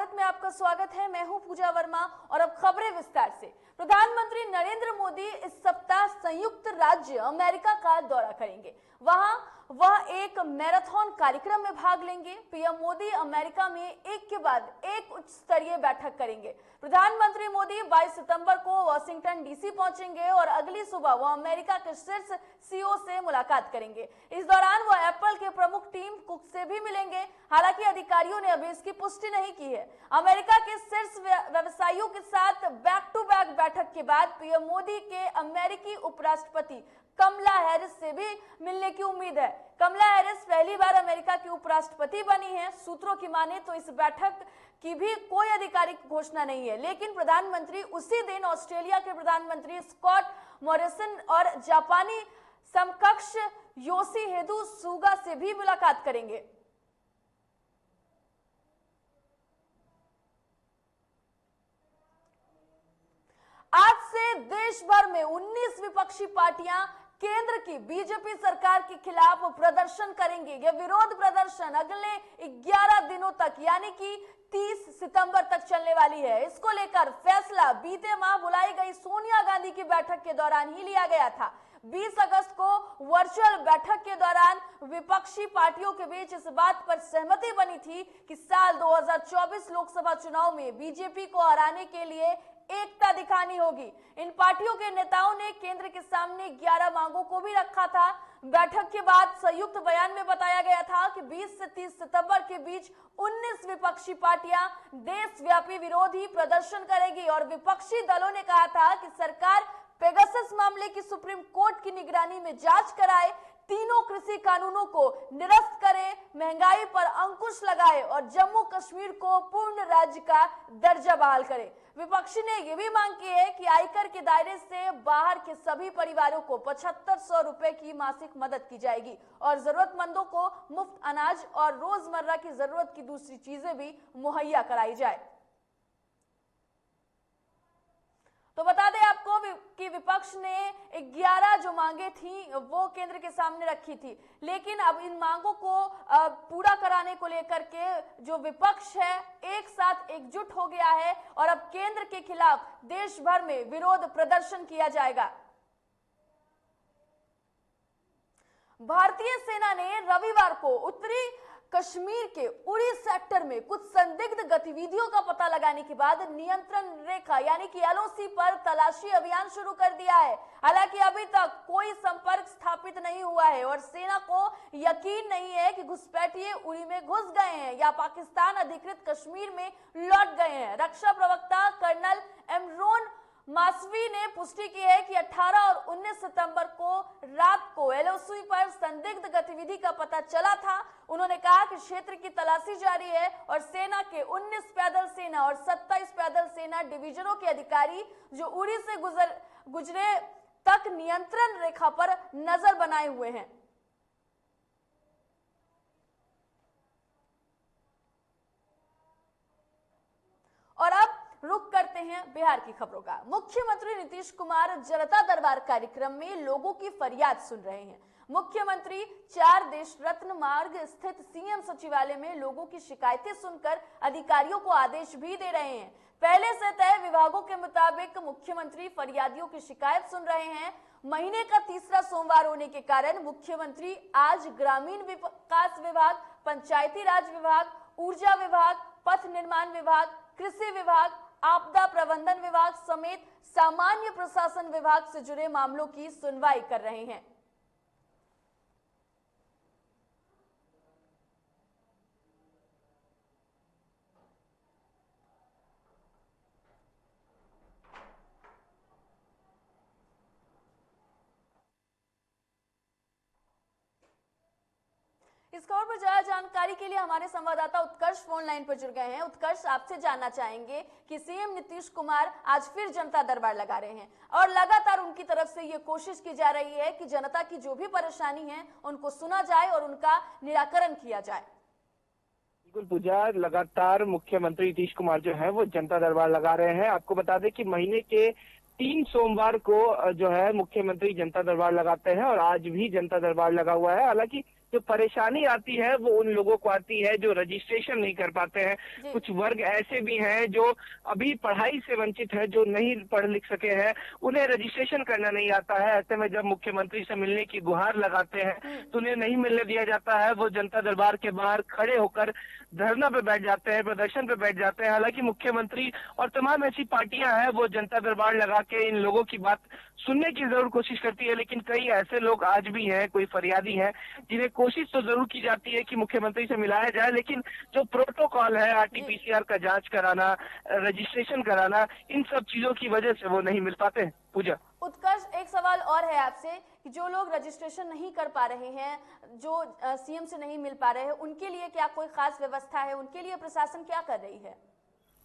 भारत में आपका स्वागत है। मैं हूं पूजा वर्मा और अब खबरें विस्तार से। प्रधानमंत्री नरेंद्र मोदी इस सप्ताह संयुक्त राज्य अमेरिका का दौरा करेंगे। वहां वह एक मैराथन कार्यक्रम में भाग लेंगे। पीएम मोदी अमेरिका में एक के बाद एक उच्च स्तरीय बैठक करेंगे। प्रधानमंत्री मोदी 22 सितंबर को वाशिंगटन डीसी पहुंचेंगे और अगली सुबह वह अमेरिका के शीर्ष सीईओ से मुलाकात करेंगे। इस दौरान वह एप्पल के प्रमुख टीम कुक से भी मिलेंगे। हालांकि अधिकारियों ने अभी इसकी पुष्टि नहीं की है। अमेरिका के शीर्ष व्यवसायियों के साथ बैक टू बैक बैठक के बाद पीएम मोदी के अमेरिकी उपराष्ट्रपति कमला हैरिस से भी मिलने की उम्मीद है। कमला हैरिस पहली बार अमेरिका की उपराष्ट्रपति बनी हैं। सूत्रों की माने तो इस बैठक की भी कोई आधिकारिक घोषणा नहीं है, लेकिन प्रधानमंत्री उसी दिन ऑस्ट्रेलिया के प्रधानमंत्री स्कॉट मॉरिसन और जापानी समकक्ष योशिहिदे सुगा से भी मुलाकात करेंगे। आज से देश भर में 19 विपक्षी पार्टियां केंद्र की बीजेपी सरकार के खिलाफ प्रदर्शन करेंगे। यह विरोध प्रदर्शन अगले 11 दिनों तक यानी कि 30 सितंबर तक चलने वाली है। इसको लेकर फैसला बीते माह बुलाई गई सोनिया गांधी की बैठक के दौरान ही लिया गया था। 20 अगस्त को वर्चुअल बैठक के दौरान विपक्षी पार्टियों के बीच इस बात पर सहमति बनी थी कि साल 2024 लोकसभा चुनाव में बीजेपी को हराने के लिए एकता दिखानी होगी। इन पार्टियों के नेताओं ने केंद्र के सामने 11 मांगों को भी रखा था। बैठक के बाद संयुक्त बयान में बताया गया था कि 20 से 30 सितंबर के बीच 19 विपक्षी पार्टियां देशव्यापी विरोधी प्रदर्शन करेगी और विपक्षी दलों ने कहा था कि सरकार पेगासस मामले की सुप्रीम कोर्ट की निगरानी में जांच कराए, तीनों कृषि कानूनों को निरस्त करे, महंगाई पर अंकुश लगाए और जम्मू कश्मीर को पूर्ण राज्य का दर्जा बहाल करे। विपक्षी ने यह भी मांग की है कि आयकर के दायरे से बाहर के सभी परिवारों को 7500 रुपए की मासिक मदद की जाएगी और जरूरतमंदों को मुफ्त अनाज और रोजमर्रा की जरूरत की दूसरी चीजें भी मुहैया कराई जाए। तो बता दें आपको कि विपक्ष ने 11 जो मांगे थी वो केंद्र के सामने रखी थी, लेकिन अब इन मांगों को पूरा कराने को लेकर के जो विपक्ष है एक साथ एकजुट हो गया है और अब केंद्र के खिलाफ देश भर में विरोध प्रदर्शन किया जाएगा। भारतीय सेना ने रविवार को उत्तरी कश्मीर के उड़ी सेक्टर में कुछ संदिग्ध गतिविधियों का पता लगाने के बाद नियंत्रण रेखा यानी कि एलओसी पर तलाशी अभियान शुरू कर दिया है। हालांकि अभी तक कोई संपर्क स्थापित नहीं हुआ है और सेना को यकीन नहीं है कि घुसपैठिए उड़ी में घुस गए हैं या पाकिस्तान अधिकृत कश्मीर में लौट गए हैं। रक्षा प्रवक्ता कर्नल एमरोन मासवी ने पुष्टि की है कि 18 और 19 सितंबर को रात को एलओसी पर संदिग्ध गतिविधि का पता चला था। उन्होंने कहा कि क्षेत्र की तलाशी जारी है और सेना के 19 पैदल सेना और 27 पैदल सेना डिवीजनों के अधिकारी जो उड़ी से गुजरे तक नियंत्रण रेखा पर नजर बनाए हुए हैं। और अब रुक करते हैं बिहार की खबरों का। मुख्यमंत्री नीतीश कुमार जनता दरबार कार्यक्रम में लोगों की फरियाद सुन रहे हैं। मुख्यमंत्री 4 देश रत्न मार्ग स्थित सीएम सचिवालय में लोगों की शिकायतें सुनकर अधिकारियों को आदेश भी दे रहे हैं। पहले से तय विभागों के मुताबिक मुख्यमंत्री फरियादियों की शिकायत सुन रहे हैं। महीने का तीसरा सोमवार होने के कारण मुख्यमंत्री आज ग्रामीण विकास विभाग, पंचायती राज विभाग, ऊर्जा विभाग, पथ निर्माण विभाग, कृषि विभाग, आपदा प्रबंधन विभाग समेत सामान्य प्रशासन विभाग से जुड़े मामलों की सुनवाई कर रहे हैं। इस खबर पर ज्यादा जानकारी के लिए हमारे संवाददाता उत्कर्ष फोन लाइन पर जुड़ गए हैं। उत्कर्ष, आपसे जानना चाहेंगे कि सीएम नीतीश कुमार आज फिर जनता दरबार लगा रहे हैं और लगातार उनकी तरफ से ये कोशिश की जा रही है कि जनता की जो भी परेशानी है उनको सुना जाए और उनका निराकरण किया जाए। बिल्कुल पूजा, लगातार मुख्यमंत्री नीतीश कुमार जो है वो जनता दरबार लगा रहे हैं। आपको बता दें कि महीने के 3 सोमवार को जो है मुख्यमंत्री जनता दरबार लगाते हैं और आज भी जनता दरबार लगा हुआ है। हालांकि जो परेशानी आती है वो उन लोगों को आती है जो रजिस्ट्रेशन नहीं कर पाते हैं। कुछ वर्ग ऐसे भी हैं जो अभी पढ़ाई से वंचित है, जो नहीं पढ़ लिख सके हैं, उन्हें रजिस्ट्रेशन करना नहीं आता है। ऐसे में जब मुख्यमंत्री से मिलने की गुहार लगाते हैं तो उन्हें नहीं मिलने दिया जाता है। वो जनता दरबार के बाहर खड़े होकर धरना पे बैठ जाते हैं, प्रदर्शन पे बैठ जाते हैं। हालांकि मुख्यमंत्री और तमाम ऐसी पार्टियां हैं वो जनता दरबार लगा के इन लोगों की बात सुनने की जरूर कोशिश करती है, लेकिन कई ऐसे लोग आज भी हैं, कोई फरियादी हैं, जिन्हें कोशिश तो जरूर की जाती है कि मुख्यमंत्री से मिलाया जाए, लेकिन जो प्रोटोकॉल है आरटीपीसीआर का जांच कराना, रजिस्ट्रेशन कराना, इन सब चीजों की वजह से वो नहीं मिल पाते हैं। पूजा। उत्कर्ष, एक सवाल और है आपसे कि जो लोग रजिस्ट्रेशन नहीं कर पा रहे हैं, जो सीएम से नहीं मिल पा रहे हैं, उनके लिए क्या कोई खास व्यवस्था है? उनके लिए प्रशासन क्या कर रही है?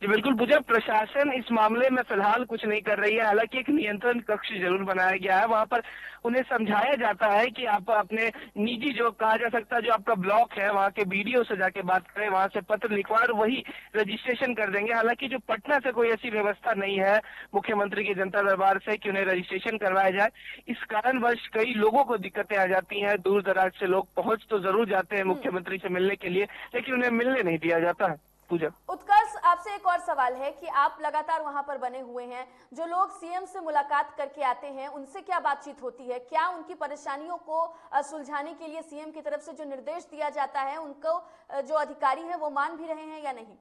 जी बिल्कुल पूजा, प्रशासन इस मामले में फिलहाल कुछ नहीं कर रही है। हालांकि एक नियंत्रण कक्ष जरूर बनाया गया है, वहां पर उन्हें समझाया जाता है कि आप अपने निजी, जो कहा जा सकता है, जो आपका ब्लॉक है वहां के बीडीओ से जाके बात करें, वहां से पत्र लिखवा वही रजिस्ट्रेशन कर देंगे। हालांकि जो पटना से कोई ऐसी व्यवस्था नहीं है मुख्यमंत्री की जनता दरबार से कि उन्हें रजिस्ट्रेशन करवाया जाए। इस कारणवश कई लोगों को दिक्कतें आ जाती हैं। दूर दराज से लोग पहुंच तो जरूर जाते हैं मुख्यमंत्री से मिलने के लिए, लेकिन उन्हें मिलने नहीं दिया जाता है। पूजा। उत्कर्ष, आपसे एक और सवाल है कि आप लगातार वहां पर बने हुए हैं, जो लोग सीएम से मुलाकात करके आते हैं उनसे क्या बातचीत होती है? क्या उनकी परेशानियों को सुलझाने के लिए सीएम की तरफ से जो निर्देश दिया जाता है उनको जो अधिकारी हैं वो मान भी रहे हैं या नहीं?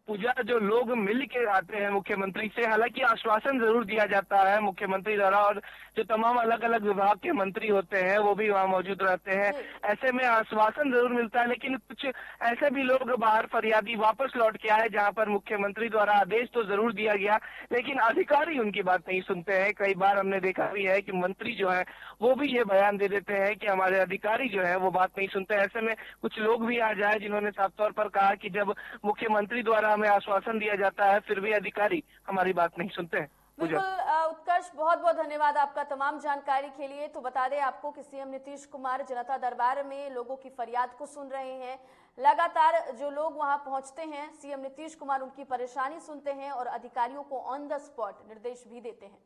पूजा, जो लोग मिल के आते हैं मुख्यमंत्री से, हालांकि आश्वासन जरूर दिया जाता है मुख्यमंत्री द्वारा, और जो तमाम अलग अलग विभाग के मंत्री होते हैं वो भी वहां मौजूद रहते हैं। ऐसे में आश्वासन जरूर मिलता है, लेकिन कुछ ऐसे भी लोग बाहर फरियादी वापस लौट के आए जहां पर मुख्यमंत्री द्वारा आदेश तो जरूर दिया गया, लेकिन अधिकारी उनकी बात नहीं सुनते हैं। कई बार हमने देखा भी है कि मंत्री जो है वो भी ये बयान दे देते हैं कि हमारे अधिकारी जो है वो बात नहीं सुनते। ऐसे में कुछ लोग भी आ जाए जिन्होंने साफ तौर पर कहा कि जब मुख्यमंत्री द्वारा हमें आश्वासन दिया जाता है फिर भी अधिकारी हमारी बात नहीं सुनते हैं। बिल्कुल उत्कर्ष, बहुत बहुत धन्यवाद आपका तमाम जानकारी के लिए। तो बता दें आपको कि सीएम नीतीश कुमार जनता दरबार में लोगों की फरियाद को सुन रहे हैं। लगातार जो लोग वहां पहुंचते हैं, सीएम नीतीश कुमार उनकी परेशानी सुनते हैं और अधिकारियों को ऑन द स्पॉट निर्देश भी देते हैं।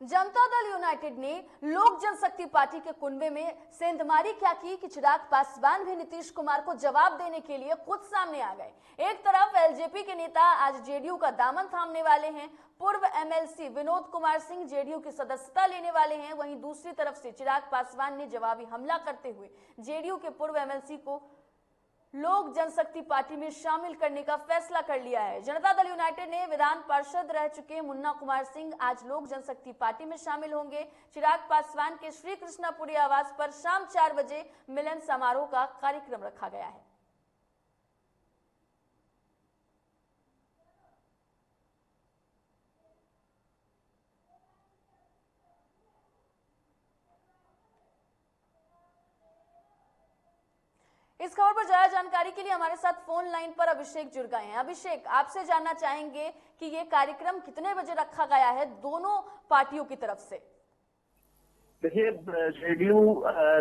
जनता दल यूनाइटेड ने लोक जनशक्ति पार्टी के कुनबे में सेंधमारी क्या की कि चिराग पासवान भी नीतीश कुमार को जवाब देने के लिए खुद सामने आ गए। एक तरफ एलजेपी के नेता आज जेडीयू का दामन थामने वाले हैं, पूर्व एमएलसी विनोद कुमार सिंह जेडीयू की सदस्यता लेने वाले हैं, वहीं दूसरी तरफ से चिराग पासवान ने जवाबी हमला करते हुए जेडीयू के पूर्व एमएलसी को लोक जनशक्ति पार्टी में शामिल करने का फैसला कर लिया है। जनता दल यूनाइटेड ने विधान पार्षद रह चुके मुन्ना कुमार सिंह आज लोक जनशक्ति पार्टी में शामिल होंगे। चिराग पासवान के श्री कृष्णापुरी आवास पर शाम 4 बजे मिलन समारोह का कार्यक्रम रखा गया है। इस खबर पर ज्यादा जानकारी के लिए हमारे साथ फोन लाइन पर अभिषेक जुड़ गए हैं। अभिषेक, आपसे जानना चाहेंगे कि ये कार्यक्रम कितने बजे रखा गया है दोनों पार्टियों की तरफ से? देखिए, जेडीयू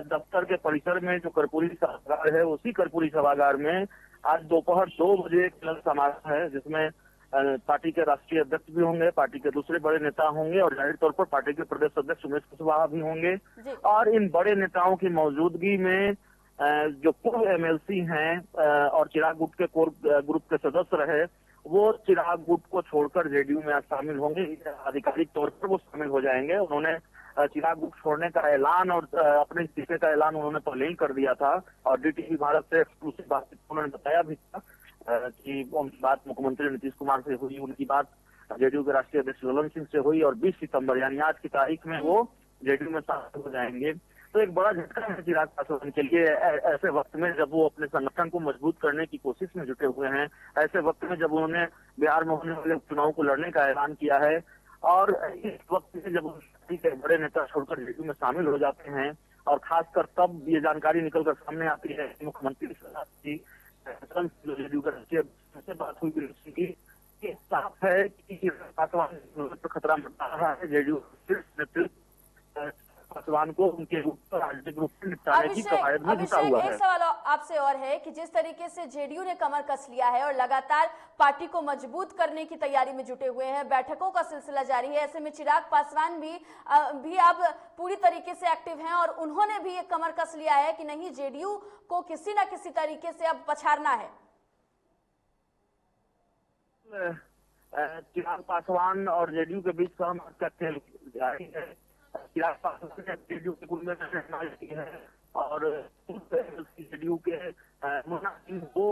दफ्तर के परिसर में जो कर्पूरी सभागार है, उसी कर्पूरी सभागार में आज दोपहर 2 बजे मिलन समारोह है, जिसमें पार्टी के राष्ट्रीय अध्यक्ष भी होंगे, पार्टी के दूसरे बड़े नेता होंगे और जाहिर तौर पर पार्टी के प्रदेश अध्यक्ष उमेश कुशवाहा भी होंगे। और इन बड़े नेताओं की मौजूदगी में जो पूर्व एमएलसी हैं और चिराग गुट के कोर ग्रुप के सदस्य रहे, वो चिराग गुट को छोड़कर जेडीयू में आज शामिल होंगे। आधिकारिक तौर पर वो शामिल हो जाएंगे। उन्होंने चिराग गुट छोड़ने का ऐलान और अपने इस्तीफे का ऐलान उन्होंने पहले ही कर दिया था और डीटीवी भारत से एक्सक्लूसिव बातचीत उन्होंने बताया भी था कि उनकी बात मुख्यमंत्री नीतीश कुमार से हुई, उनकी बात जेडीयू के राष्ट्रीय अध्यक्ष ललन सिंह से हुई और 20 सितंबर यानी आज की तारीख में वो जेडीयू में शामिल हो जाएंगे। तो एक बड़ा झटका है चिराग पासवान के लिए ऐसे वक्त में जब वो अपने संगठन को मजबूत करने की कोशिश में जुटे हुए हैं, ऐसे वक्त में जब उन्होंने बिहार में होने वाले चुनाव को लड़ने का ऐलान किया है और इस वक्त में जब पार्टी के बड़े नेता छोड़कर जेडीयू में शामिल हो जाते हैं और खासकर तब ये जानकारी निकलकर सामने आती है मुख्यमंत्री जेडीयू के राष्ट्रीय से बात हुई कि साफ है कि पासवान पर खतरा मंडरा रहा है। जेडीयू नेतृत्व पासवान को उनके राजनीतिक रूप से निपटाने की कवायद में जुटा हुआ है। एक सवाल आपसे और है कि जिस तरीके से जेडीयू ने कमर कस लिया है और लगातार पार्टी को मजबूत करने की तैयारी में जुटे हुए हैं, बैठकों का सिलसिला जारी है, ऐसे में चिराग पासवान भी अब पूरी तरीके से एक्टिव हैं और उन्होंने भी एक कमर कस लिया है कि नहीं, जेडीयू को किसी ना किसी तरीके से अब पछाड़ना है। चिराग पासवान और जेडीयू के बीच सहमत का खेल जारी है। चिराग पासवान ने जेडीयू के कुल में रहनुमाई की है और जेडीयू के मुन्ना सिंह वो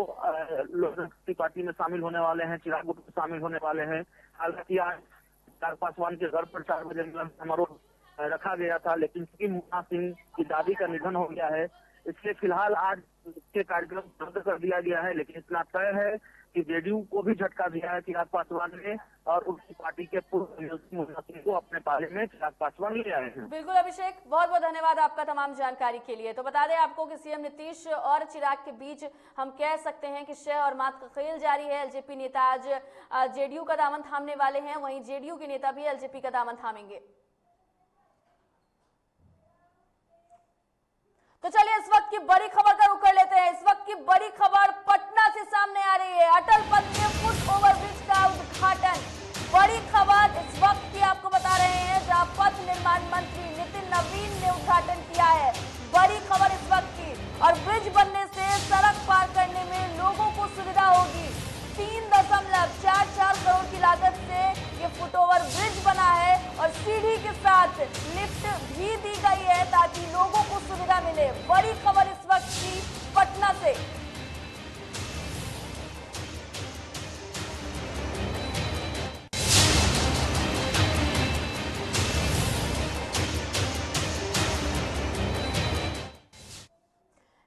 लोक जनशक्ति पार्टी में शामिल होने वाले हैं, चिराग गुट में शामिल होने वाले हैं। हालांकि आज चिराग पासवान के घर पर 4 बजे मिलन समारोह रखा गया था, लेकिन चूंकि मुन्ना सिंह की दादी का निधन हो गया है, इसलिए फिलहाल आज के कार्यक्रम रद्द कर दिया गया है। लेकिन इतना तय है कि जेडीयू को भी झटका दिया है चिराग पासवान ने और उनकी पार्टी के पूर्व मुन्ना सिंह को अपने पाले में चिराग पासवान ले आए हैं। बिल्कुल अभिषेक, बहुत बहुत धन्यवाद आपका तमाम जानकारी के लिए। तो बता दें आपको कि सीएम नीतीश और चिराग के बीच हम कह सकते हैं कि शह और मात का खेल जारी है। एलजेपी नेता आज जेडीयू का दामन थामने वाले हैं, वहीं जेडीयू के नेता भी एलजेपी का दामन थामेंगे। तो चलिए इस वक्त की बड़ी खबर का रुख कर लेते हैं। इस वक्त की बड़ी खबर पटना से सामने आ रही है। अटल पथ के फुट ओवरब्रिज का उद्घाटन, बड़ी खबर इस वक्त की आपको बता रहे हैं, जहां पथ निर्माण मंत्री नितिन नवीन ने उद्घाटन किया है। बड़ी खबर इस वक्त की, और ब्रिज बनने से सड़क पार करने में लोगों को सुविधा होगी। 3.44 करोड़ की लागत से ये फुट ओवर ब्रिज बना है और सीढ़ी के साथ लिफ्ट भी दी गई है ताकि लोगों को सुविधा मिले। बड़ी खबर इस वक्त की पटना से।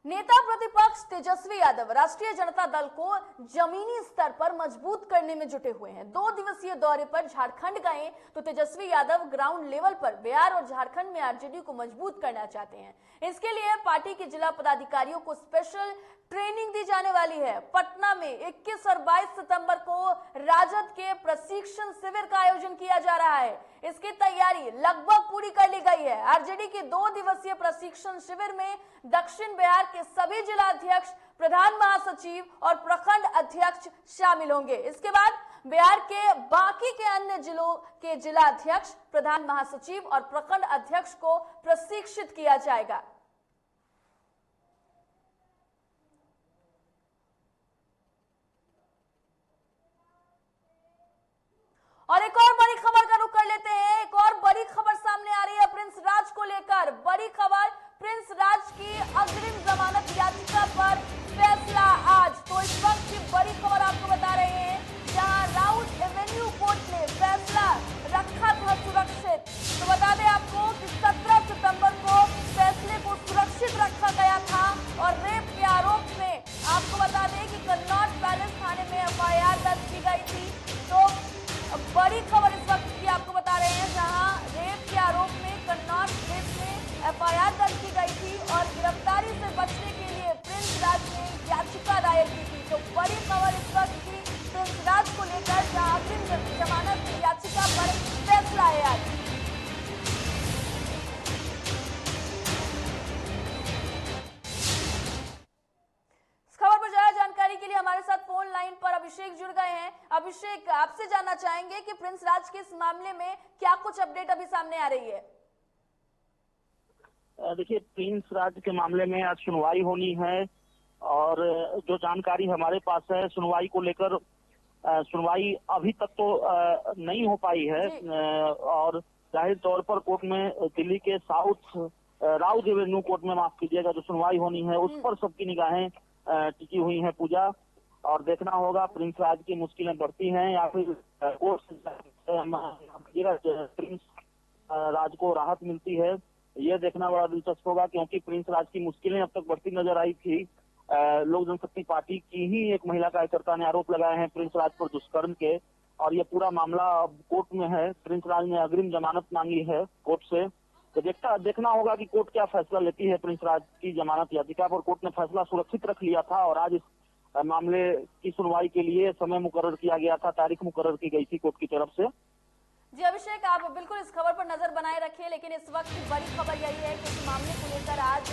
नेता प्रतिपक्ष तेजस्वी यादव राष्ट्रीय जनता दल को जमीनी स्तर पर मजबूत करने में जुटे हुए हैं। 2 दिवसीय दौरे पर झारखंड गए तो तेजस्वी यादव ग्राउंड लेवल पर बिहार और झारखंड में आरजेडी को मजबूत करना चाहते हैं। इसके लिए पार्टी के जिला पदाधिकारियों को स्पेशल ट्रेनिंग दी जाने वाली है। पटना में 21 और 22 सितंबर को राजद के प्रशिक्षण शिविर का आयोजन किया जा रहा है। इसकी तैयारी लगभग पूरी कर ली गई है। आरजेडी के 2 दिवसीय प्रशिक्षण शिविर में दक्षिण बिहार के सभी जिला अध्यक्ष, प्रधान महासचिव और प्रखंड अध्यक्ष शामिल होंगे। इसके बाद बिहार के बाकी के अन्य जिलों के जिला अध्यक्ष, प्रधान महासचिव और प्रखंड अध्यक्ष को प्रशिक्षित किया जाएगा। और एक और बड़ी खबर का रुख कर लेते हैं। एक और बड़ी खबर सामने आ रही है प्रिंस राज को लेकर। बड़ी खबर, प्रिंस राज की अग्रिम जमानत याचिका पर फैसला आज। तो इस वक्त की बड़ी खबर आपको बता रहे हैं, जहां राउत एवेन्यू कोर्ट ने फैसला रखा था सुरक्षित। तो बता दें आपको कि 17 सितंबर को फैसले को सुरक्षित रखा गया था और रेप के आरोप में आपको बता दें कि कन्नौज पैलेस थाने में एफआईआर दर्ज की गई थी। तो बड़ी खबर इस वक्त की आपको बता रहे हैं, जहां रेप के आरोप में कन्नौज पुलिस में एफआईआर दर्ज की गई थी और गिरफ्तारी से बचने के लिए प्रिंस राज ने याचिका दायर की थी। तो बड़ी खबर इस वक्त की प्रिंस राज को लेकर, जहां अग्रिम जमानत याचिका पर फैसला है आज। के लिए हमारे साथ फोन लाइन पर अभिषेक जुड़ गए हैं। अभिषेक, आपसे जानना चाहेंगे कि प्रिंस राज के इस मामले में क्या कुछ अपडेट अभी सामने आ रही है? देखिए, प्रिंस राज के मामले में आज सुनवाई होनी है और जो जानकारी हमारे पास है सुनवाई को लेकर, सुनवाई अभी तक तो नहीं हो पाई है और जाहिर तौर पर कोर्ट में दिल्ली के साउथ राउत एवेन्यू कोर्ट में, माफ कीजिएगा, जो सुनवाई होनी है उस पर सबकी निगाहें टिकी हुई है पूजा। और देखना होगा प्रिंस राज की मुश्किलें बढ़ती हैं या फिर कोर्ट प्रिंस राज को राहत मिलती है, ये देखना बड़ा दिलचस्प होगा। क्योंकि प्रिंस राज की मुश्किलें अब तक बढ़ती नजर आई थी। लोक जनशक्ति पार्टी की ही एक महिला कार्यकर्ता ने आरोप लगाए हैं प्रिंस राज पर दुष्कर्म के, और ये पूरा मामला अब कोर्ट में है। प्रिंस राज ने अग्रिम जमानत मांगी है कोर्ट से, तो देखना होगा कि कोर्ट क्या फैसला लेती है प्रिंस राज की जमानत याचिका पर। कोर्ट ने फैसला सुरक्षित रख लिया था और आज इस मामले की सुनवाई के लिए समय मुकर्रर किया गया था, तारीख मुकर्रर की गई थी कोर्ट की तरफ से। जी अभिषेक, आप बिल्कुल इस खबर पर नजर बनाए रखिए, लेकिन इस वक्त बड़ी खबर यही है कि इस मामले को लेकर आज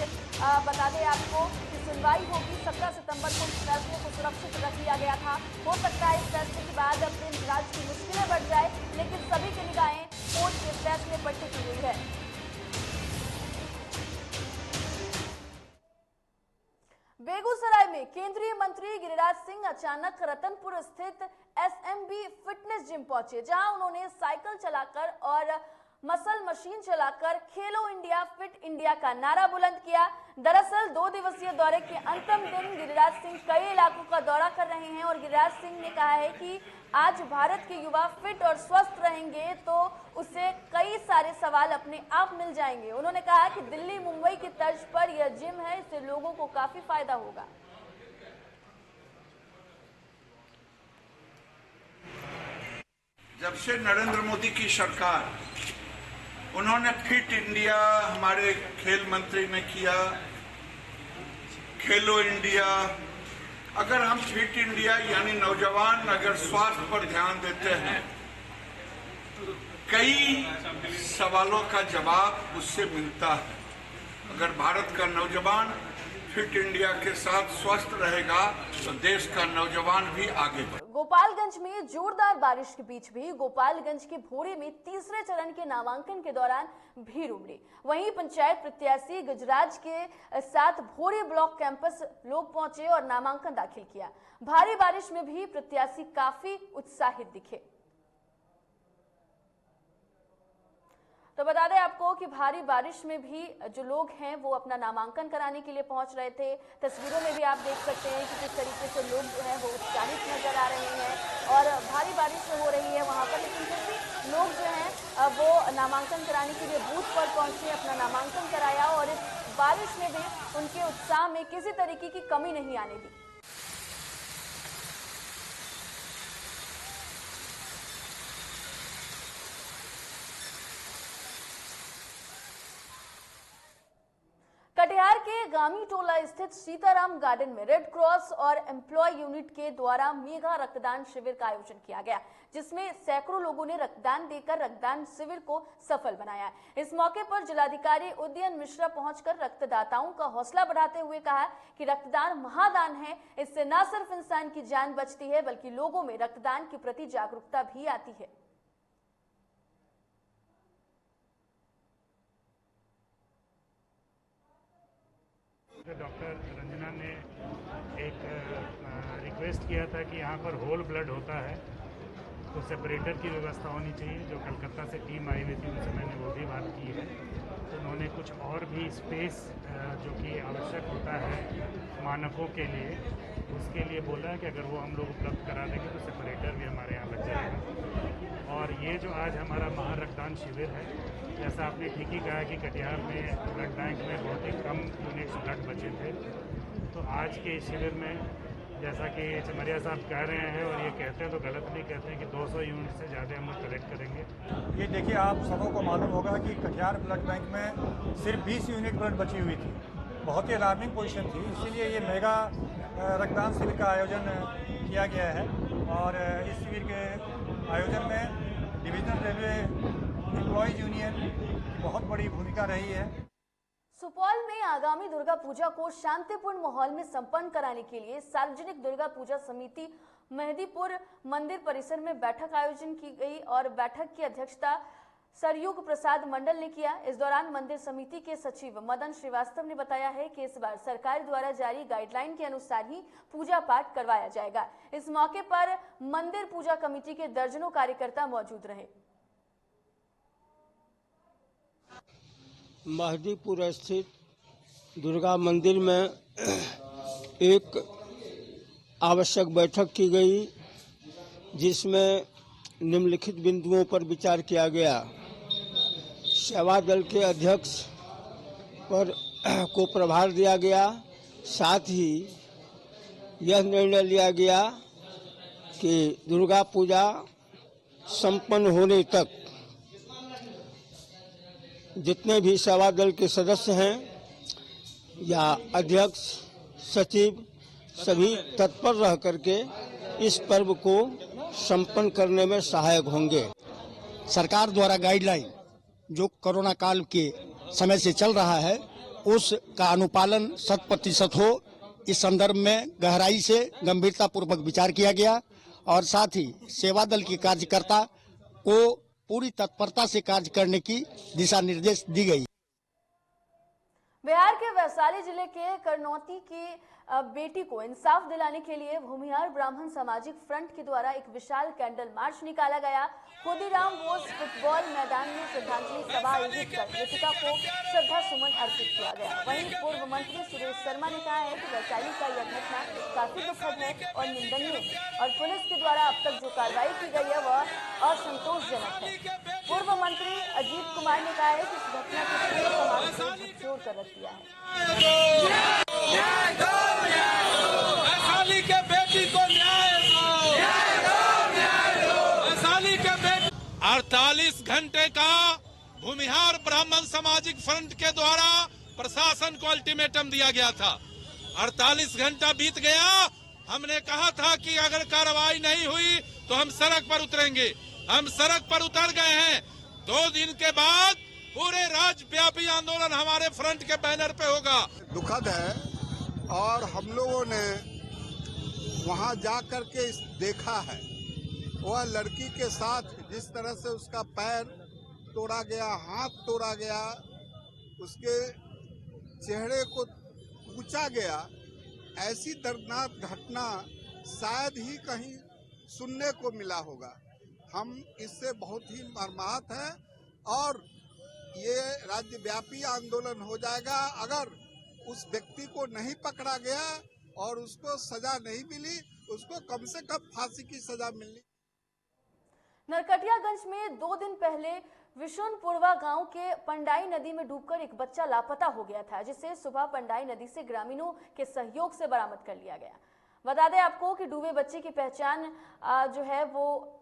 बता दें आपको कि सुनवाई होगी। 17 सितंबर को इस फैसले को सुरक्षित रख लिया गया था। हो सकता है इस फैसले के बाद प्रिंस राज की मुश्किलें बढ़ जाए, लेकिन सभी की निगाहें कोर्ट के फैसले पर टिकी हुई है। बेगूसराय में केंद्रीय मंत्री गिरिराज सिंह अचानक रतनपुर स्थित एसएमबी फिटनेस जिम पहुंचे, जहां उन्होंने साइकिल चलाकर और मसल मशीन चलाकर खेलो इंडिया फिट इंडिया का नारा बुलंद किया। दरअसल 2 दिवसीय दौरे के अंतिम दिन गिरिराज सिंह कई इलाकों का दौरा कर रहे हैं और गिरिराज सिंह ने कहा है कि आज भारत के युवा फिट और स्वस्थ रहेंगे तो उसे कई सारे सवाल अपने आप मिल जाएंगे। उन्होंने कहा कि दिल्ली मुंबई की तर्ज पर यह जिम है, इससे लोगों को काफी फायदा होगा। जब से नरेंद्र मोदी की सरकार, उन्होंने फिट इंडिया हमारे खेल मंत्री ने किया, खेलो इंडिया। अगर हम फिट इंडिया यानी नौजवान अगर स्वास्थ्य पर ध्यान देते हैं, कई सवालों का जवाब उससे मिलता है। अगर भारत का नौजवान फिट इंडिया के साथ स्वस्थ रहेगा तो देश का नौजवान भी आगे बढ़ेगा। गोपालगंज में जोरदार बारिश के बीच भी गोपालगंज के भोरे में तीसरे चरण के नामांकन के दौरान भीड़ उमड़ी। वहीं पंचायत प्रत्याशी गजराज के साथ भोरे ब्लॉक कैंपस लोग पहुंचे और नामांकन दाखिल किया। भारी बारिश में भी प्रत्याशी काफी उत्साहित दिखे। तो बता दें आपको कि भारी बारिश में भी जो लोग हैं वो अपना नामांकन कराने के लिए पहुंच रहे थे। तस्वीरों में भी आप देख सकते हैं कि किस तरीके से लोग जो है वो उत्साहित नजर आ रहे हैं और भारी बारिश हो रही है वहां पर, लेकिन फिर भी लोग जो हैं वो नामांकन कराने के लिए बूथ पर पहुंचे, अपना नामांकन कराया और इस बारिश में भी उनके उत्साह में किसी तरीके की कमी नहीं आने दी। कटिहार के गामी टोला स्थित सीताराम गार्डन में रेड क्रॉस और एम्प्लॉय यूनिट के द्वारा मेगा रक्तदान शिविर का आयोजन किया गया, जिसमें सैकड़ों लोगों ने रक्तदान देकर रक्तदान शिविर को सफल बनाया। इस मौके पर जिलाधिकारी उदयन मिश्रा पहुंचकर रक्तदाताओं का हौसला बढ़ाते हुए कहा कि रक्तदान महादान है, इससे न सिर्फ इंसान की जान बचती है बल्कि लोगों में रक्तदान के प्रति जागरूकता भी आती है। डॉक्टर रंजना ने एक रिक्वेस्ट किया था कि यहाँ पर होल ब्लड होता है तो सेपरेटर की व्यवस्था होनी चाहिए। जो कलकत्ता से टीम आई हुई थी उनसे मैंने वो भी बात की है, तो उन्होंने कुछ और भी स्पेस जो कि आवश्यक होता है मानकों के लिए, उसके लिए बोला है कि अगर वो हम लोग उपलब्ध करा देंगे तो सेपरेटर भी हमारे यहाँ लग जाएगा। और ये जो आज हमारा महारक्तदान शिविर है, जैसा आपने ठीक ही कहा कि कटिहार में ब्लड बैंक में बहुत ही कम यूनिट्स ब्लड बचे थे, तो आज के शिविर में जैसा कि चमरिया साहब कह रहे हैं और ये कहते हैं तो गलत नहीं कहते हैं कि 200 यूनिट से ज़्यादा हम लोग कलेक्ट करेंगे। ये देखिए, आप सबों को मालूम होगा कि कटिहार ब्लड बैंक में सिर्फ 20 यूनिट ब्लड बची हुई थी, बहुत ही अलार्मिंग पोजीशन थी। इसीलिए ये मेगा रक्तदान शिविर का आयोजन किया गया है और इस शिविर के आयोजन में डिवीजनल रेलवे एम्प्लॉयज यूनियन की बहुत बड़ी भूमिका रही है। सुपौल में आगामी दुर्गा पूजा को शांतिपूर्ण माहौल में संपन्न कराने के लिए सार्वजनिक दुर्गा पूजा समिति मेहदीपुर मंदिर परिसर में बैठक आयोजन की गई और बैठक की अध्यक्षता सरयुग प्रसाद मंडल ने किया। इस दौरान मंदिर समिति के सचिव मदन श्रीवास्तव ने बताया है कि इस बार सरकार द्वारा जारी गाइडलाइन के अनुसार ही पूजा पाठ करवाया जाएगा। इस मौके पर मंदिर पूजा कमेटी के दर्जनों कार्यकर्ता मौजूद रहे। मेहदीपुर स्थित दुर्गा मंदिर में एक आवश्यक बैठक की गई, जिसमें निम्नलिखित बिंदुओं पर विचार किया गया। सेवा दल के अध्यक्ष को प्रभार दिया गया। साथ ही यह निर्णय लिया गया कि दुर्गा पूजा संपन्न होने तक जितने भी सेवा दल के सदस्य हैं या अध्यक्ष, सचिव, सभी तत्पर रह करके इस पर्व को संपन्न करने में सहायक होंगे। सरकार द्वारा गाइडलाइन जो कोरोना काल के समय से चल रहा है उसका अनुपालन 100% हो, इस संदर्भ में गहराई से गंभीरता पूर्वक विचार किया गया और साथ ही सेवा दल के कार्यकर्ता को पूरी तत्परता से कार्य करने की दिशा निर्देश दी गई। बिहार के वैशाली जिले के करनौती की बेटी को इंसाफ दिलाने के लिए भूमिहार ब्राह्मण सामाजिक फ्रंट के द्वारा एक विशाल कैंडल मार्च निकाला गया। खुदीराम बोस फुटबॉल मैदान में श्रद्धांजलि सभा आयोजित कर मृतका को श्रद्धा सुमन अर्पित किया गया। वहीं पूर्व मंत्री सुरेश शर्मा ने कहा है कि वैशाली का यह घटना काफी दुखद है और निंदनीय है और पुलिस के द्वारा अब तक जो कार्रवाई की गई है वह असंतोषजनक है। पूर्व मंत्री अजीत कुमार ने कहा है कि इस घटना को पूरे समाज से झकझोर कर रख दिया है। वैशाली के बेटी को न्याय दो। वैशाली के बेटी 48 घंटे का भूमिहार ब्राह्मण सामाजिक फ्रंट के द्वारा प्रशासन को अल्टीमेटम दिया गया था। 48 घंटा बीत गया। हमने कहा था कि अगर कार्रवाई नहीं हुई तो हम सड़क पर उतरेंगे। हम सड़क पर उतर गए हैं। 2 दिन के बाद पूरे राज्यव्यापी आंदोलन हमारे फ्रंट के बैनर पे होगा। दुखद है और हम लोगों ने वहां जाकर के देखा है वह लड़की के साथ जिस तरह से उसका पैर तोड़ा गया, हाथ तोड़ा गया, उसके चेहरे को कूचा गया, ऐसी दर्दनाक घटना शायद ही कहीं सुनने को मिला होगा। हम इससे बहुत ही मर्माहत हैं और ये राज्यव्यापी आंदोलन हो जाएगा अगर उस व्यक्ति को नहीं पकड़ा गया और उसको सजा नहीं मिली, उसको कम से कम फांसी की सजा मिलनी। नरकटियागंज में 2 दिन पहले विशुनपुरवा गांव के पंडाई नदी में डूबकर एक बच्चा लापता हो गया था, जिसे सुबह पंडाई नदी से ग्रामीणों के सहयोग से बरामद कर लिया गया। बता दें आपको कि डूबे बच्चे की पहचान जो है वो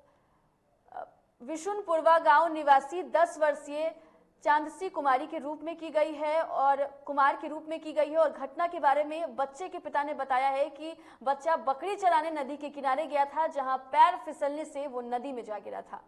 विशुनपुरवा गांव निवासी 10 वर्षीय चांदसी कुमारी के रूप में की गई है और कुमार के रूप में की गई है। और घटना के बारे में बच्चे के पिता ने बताया है कि बच्चा बकरी चराने नदी के किनारे गया था, जहां पैर फिसलने से वो नदी में जा गिरा था।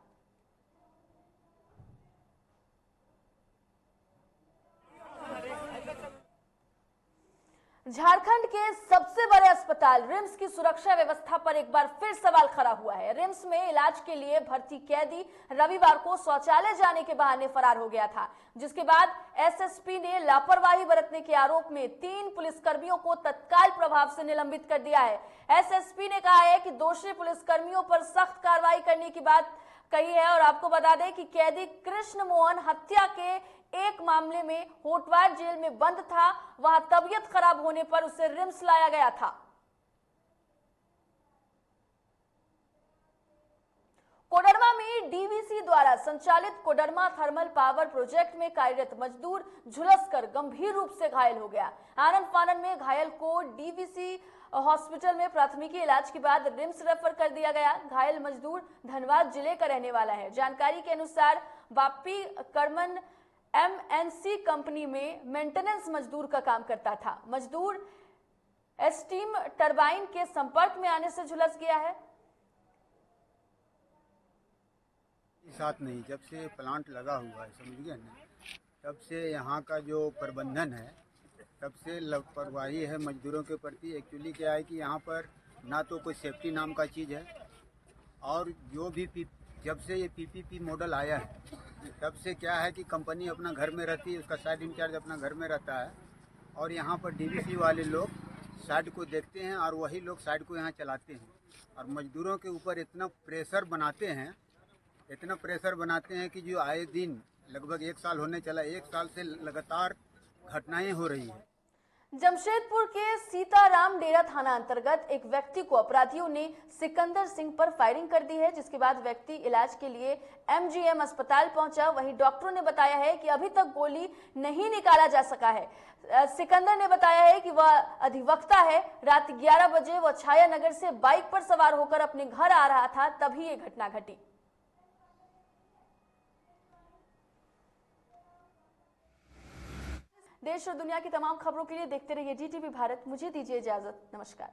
झारखंड के सबसे बड़े अस्पताल रिम्स की सुरक्षा व्यवस्था पर एक बार फिर सवाल खड़ा हुआ है। रिम्स में इलाज के लिए भर्ती कैदी रविवार को शौचालय जाने के बहाने फरार हो गया था, जिसके बाद एसएसपी ने लापरवाही बरतने के आरोप में 3 पुलिसकर्मियों को तत्काल प्रभाव से निलंबित कर दिया है। एसएसपी ने कहा है कि दोषी पुलिसकर्मियों पर सख्त कार्रवाई करने की बात कही है। और आपको बता दें कि कैदी कृष्ण मोहन हत्या के एक मामले में होटवार जेल में बंद था, वहां तबीयत खराब होने पर उसे रिम्स लाया गया था। कोडरमा में डीवीसी द्वारा संचालित कोडरमा थर्मल पावर प्रोजेक्ट में कार्यरत मजदूर झुलसकर गंभीर रूप से घायल हो गया। आनंद फानन में घायल को डीवीसी हॉस्पिटल में प्राथमिकी इलाज के बाद रिम्स रेफर कर दिया गया। घायल मजदूर धनबाद जिले का रहने वाला है। जानकारी के अनुसार बापी कर्मन एमएनसी कंपनी में मेंटेनेंस मजदूर का काम करता था। मजदूर स्टीम टरबाइन के संपर्क में आने से झुलस गया है। साथ नहीं, जब से प्लांट लगा हुआ है समझ गए ना, तब से यहाँ का जो प्रबंधन है तब से लापरवाही है मजदूरों के प्रति। एक्चुअली क्या है कि यहाँ पर ना तो कोई सेफ्टी नाम का चीज़ है और जो भी जब से ये पीपीपी मॉडल आया है तब से क्या है कि कंपनी अपना घर में रहती है, उसका साइड इंचार्ज अपना घर में रहता है और यहाँ पर डीवीसी वाले लोग साइड को देखते हैं और वही लोग साइड को यहाँ चलाते हैं और मजदूरों के ऊपर इतना प्रेशर बनाते हैं कि जो आए दिन लगभग 1 साल होने चला, 1 साल से लगातार घटनाएं हो रही है। जमशेदपुर के सीताराम डेरा थाना अंतर्गत एक व्यक्ति को अपराधियों ने सिकंदर सिंह पर फायरिंग कर दी है, जिसके बाद व्यक्ति इलाज के लिए एमजीएम अस्पताल पहुंचा। वहीं डॉक्टरों ने बताया है कि अभी तक गोली नहीं निकाला जा सका है। सिकंदर ने बताया है कि वह अधिवक्ता है। रात 11 बजे वह छाया नगर से बाइक पर सवार होकर अपने घर आ रहा था, तभी ये घटना घटी। देश और दुनिया की तमाम खबरों के लिए देखते रहिए DTV भारत। मुझे दीजिए इजाजत। नमस्कार।